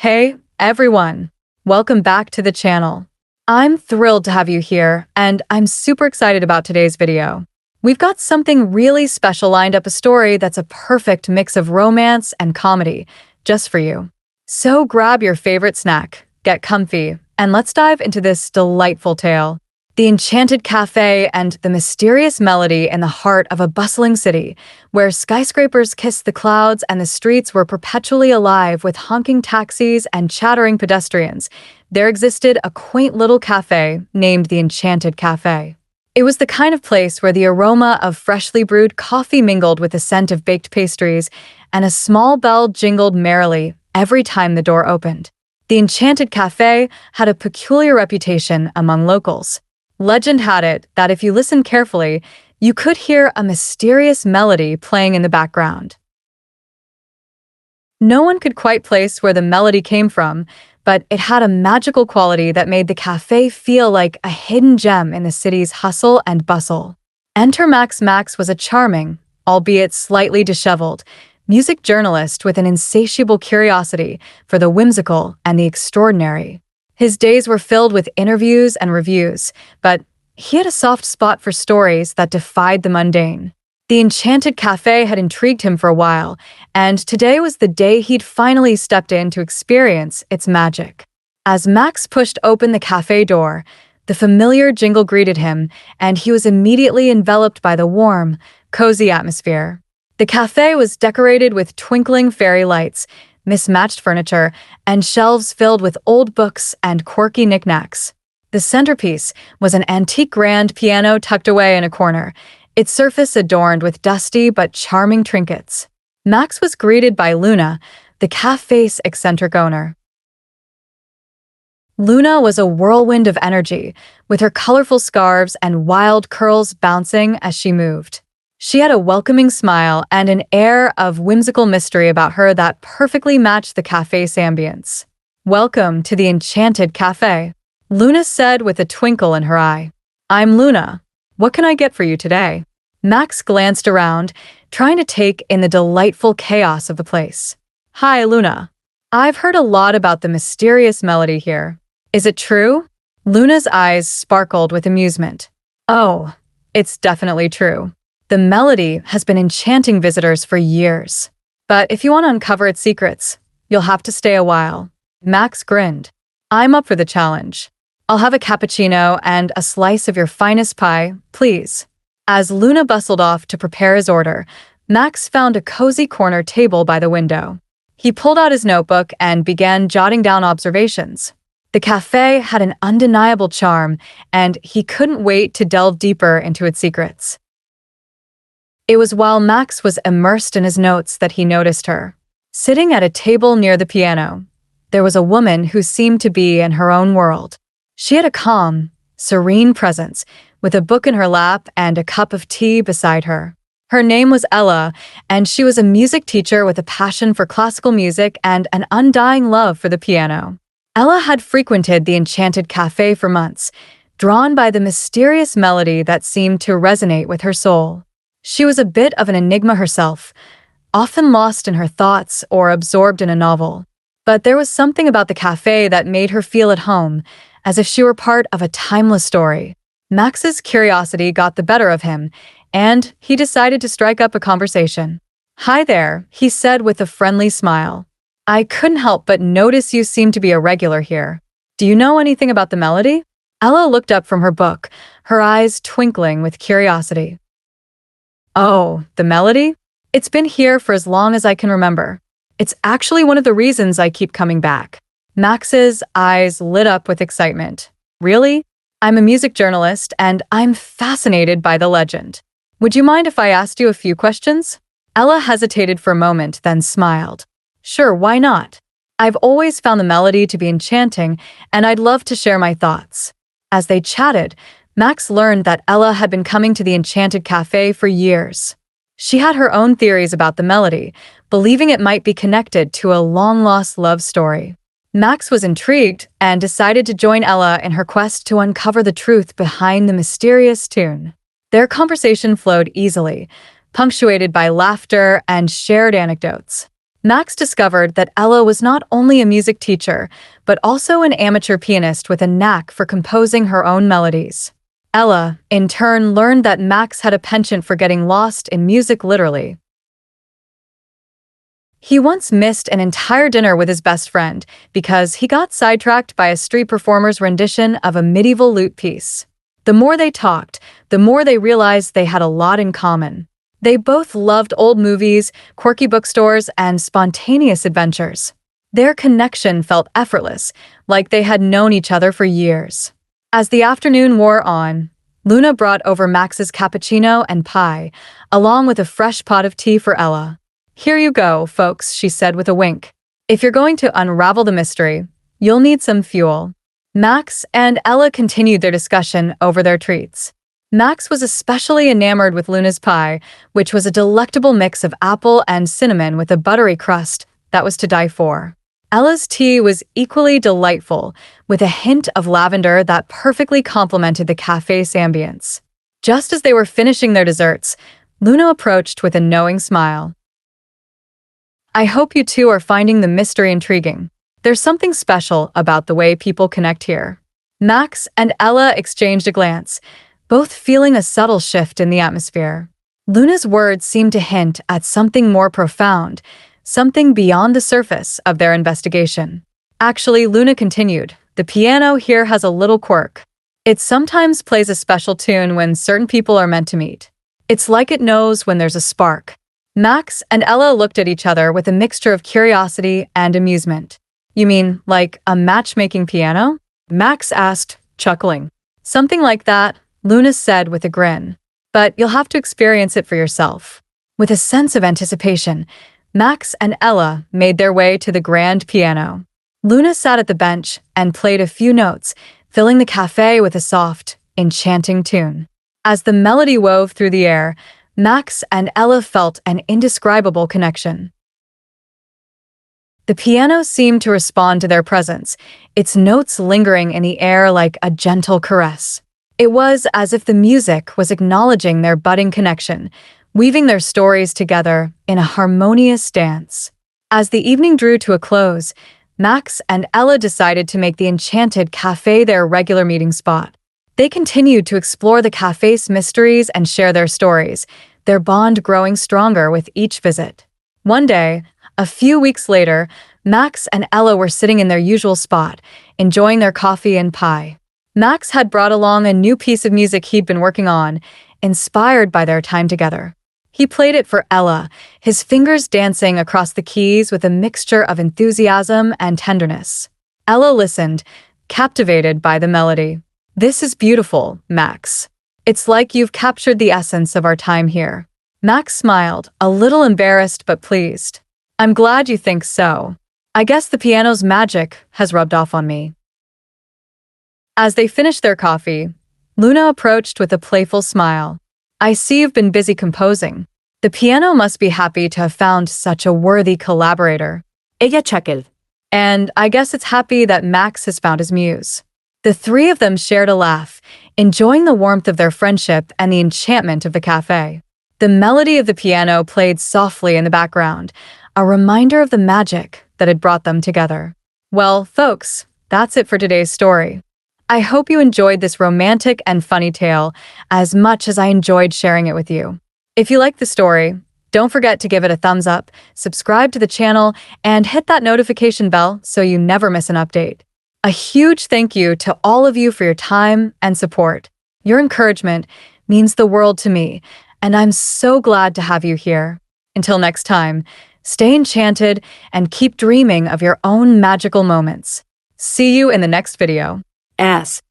Hey, everyone! Welcome back to the channel. I'm thrilled to have you here, and I'm super excited about today's video. We've got something really special lined up, a story that's a perfect mix of romance and comedy, just for you. So grab your favorite snack, get comfy, and let's dive into this delightful tale. The Enchanted Café and the mysterious melody in the heart of a bustling city, where skyscrapers kissed the clouds and the streets were perpetually alive with honking taxis and chattering pedestrians, there existed a quaint little cafe named the Enchanted Café. It was the kind of place where the aroma of freshly brewed coffee mingled with the scent of baked pastries, and a small bell jingled merrily every time the door opened. The Enchanted Café had a peculiar reputation among locals. Legend had it that if you listened carefully, you could hear a mysterious melody playing in the background. No one could quite place where the melody came from, but it had a magical quality that made the cafe feel like a hidden gem in the city's hustle and bustle. Enter Max. Max was a charming, albeit slightly disheveled, music journalist with an insatiable curiosity for the whimsical and the extraordinary. His days were filled with interviews and reviews, but he had a soft spot for stories that defied the mundane. The Enchanted Café had intrigued him for a while, and today was the day he'd finally stepped in to experience its magic. As Max pushed open the cafe door, the familiar jingle greeted him, and he was immediately enveloped by the warm, cozy atmosphere. The cafe was decorated with twinkling fairy lights, mismatched furniture, and shelves filled with old books and quirky knickknacks. The centerpiece was an antique grand piano tucked away in a corner, its surface adorned with dusty but charming trinkets. Max was greeted by Luna, the cafe's eccentric owner. Luna was a whirlwind of energy, with her colorful scarves and wild curls bouncing as she moved. She had a welcoming smile and an air of whimsical mystery about her that perfectly matched the cafe's ambience. "Welcome to the Enchanted Café," Luna said with a twinkle in her eye. "I'm Luna. What can I get for you today?" Max glanced around, trying to take in the delightful chaos of the place. "Hi, Luna. I've heard a lot about the mysterious melody here. Is it true?" Luna's eyes sparkled with amusement. "Oh, it's definitely true. The melody has been enchanting visitors for years. But if you want to uncover its secrets, you'll have to stay a while." Max grinned. "I'm up for the challenge. I'll have a cappuccino and a slice of your finest pie, please." As Luna bustled off to prepare his order, Max found a cozy corner table by the window. He pulled out his notebook and began jotting down observations. The cafe had an undeniable charm, and he couldn't wait to delve deeper into its secrets. It was while Max was immersed in his notes that he noticed her. Sitting at a table near the piano, there was a woman who seemed to be in her own world. She had a calm, serene presence, with a book in her lap and a cup of tea beside her. Her name was Ella, and she was a music teacher with a passion for classical music and an undying love for the piano. Ella had frequented the Enchanted Café for months, drawn by the mysterious melody that seemed to resonate with her soul. She was a bit of an enigma herself, often lost in her thoughts or absorbed in a novel. But there was something about the cafe that made her feel at home, as if she were part of a timeless story. Max's curiosity got the better of him, and he decided to strike up a conversation. "Hi there," he said with a friendly smile. "I couldn't help but notice you seem to be a regular here. Do you know anything about the melody?" Ella looked up from her book, her eyes twinkling with curiosity. "Oh, the melody? It's been here for as long as I can remember. It's actually one of the reasons I keep coming back." Max's eyes lit up with excitement. "Really? I'm a music journalist, and I'm fascinated by the legend. Would you mind if I asked you a few questions?" Ella hesitated for a moment, then smiled. "Sure, why not? I've always found the melody to be enchanting, and I'd love to share my thoughts." As they chatted, Max learned that Ella had been coming to the Enchanted Café for years. She had her own theories about the melody, believing it might be connected to a long-lost love story. Max was intrigued and decided to join Ella in her quest to uncover the truth behind the mysterious tune. Their conversation flowed easily, punctuated by laughter and shared anecdotes. Max discovered that Ella was not only a music teacher, but also an amateur pianist with a knack for composing her own melodies. Ella, in turn, learned that Max had a penchant for getting lost in music literally. He once missed an entire dinner with his best friend because he got sidetracked by a street performer's rendition of a medieval lute piece. The more they talked, the more they realized they had a lot in common. They both loved old movies, quirky bookstores, and spontaneous adventures. Their connection felt effortless, like they had known each other for years. As the afternoon wore on, Luna brought over Max's cappuccino and pie, along with a fresh pot of tea for Ella. "Here you go, folks," she said with a wink. "If you're going to unravel the mystery, you'll need some fuel." Max and Ella continued their discussion over their treats. Max was especially enamored with Luna's pie, which was a delectable mix of apple and cinnamon with a buttery crust that was to die for. Ella's tea was equally delightful, with a hint of lavender that perfectly complemented the cafe's ambience. Just as they were finishing their desserts, Luna approached with a knowing smile. "I hope you two are finding the mystery intriguing. There's something special about the way people connect here." Max and Ella exchanged a glance, both feeling a subtle shift in the atmosphere. Luna's words seemed to hint at something more profound, something beyond the surface of their investigation. Actually, Luna continued, "The piano here has a little quirk. It sometimes plays a special tune when certain people are meant to meet. It's like it knows when there's a spark." Max and Ella looked at each other with a mixture of curiosity and amusement. "You mean, like a matchmaking piano?" Max asked, chuckling. "Something like that," Luna said with a grin. "But you'll have to experience it for yourself." With a sense of anticipation, Max and Ella made their way to the grand piano. Luna sat at the bench and played a few notes, filling the cafe with a soft, enchanting tune. As the melody wove through the air, Max and Ella felt an indescribable connection. The piano seemed to respond to their presence, its notes lingering in the air like a gentle caress. It was as if the music was acknowledging their budding connection, weaving their stories together in a harmonious dance. As the evening drew to a close, Max and Ella decided to make the Enchanted Café their regular meeting spot. They continued to explore the cafe's mysteries and share their stories, their bond growing stronger with each visit. One day, a few weeks later, Max and Ella were sitting in their usual spot, enjoying their coffee and pie. Max had brought along a new piece of music he'd been working on, inspired by their time together. He played it for Ella, his fingers dancing across the keys with a mixture of enthusiasm and tenderness. Ella listened, captivated by the melody. "This is beautiful, Max. It's like you've captured the essence of our time here." Max smiled, a little embarrassed but pleased. "I'm glad you think so. I guess the piano's magic has rubbed off on me." As they finished their coffee, Luna approached with a playful smile. "I see you've been busy composing. The piano must be happy to have found such a worthy collaborator." Ella chuckled. "And I guess it's happy that Max has found his muse." The three of them shared a laugh, enjoying the warmth of their friendship and the enchantment of the cafe. The melody of the piano played softly in the background, a reminder of the magic that had brought them together. Well, folks, that's it for today's story. I hope you enjoyed this romantic and funny tale as much as I enjoyed sharing it with you. If you liked the story, don't forget to give it a thumbs up, subscribe to the channel, and hit that notification bell so you never miss an update. A huge thank you to all of you for your time and support. Your encouragement means the world to me, and I'm so glad to have you here. Until next time, stay enchanted and keep dreaming of your own magical moments. See you in the next video. S.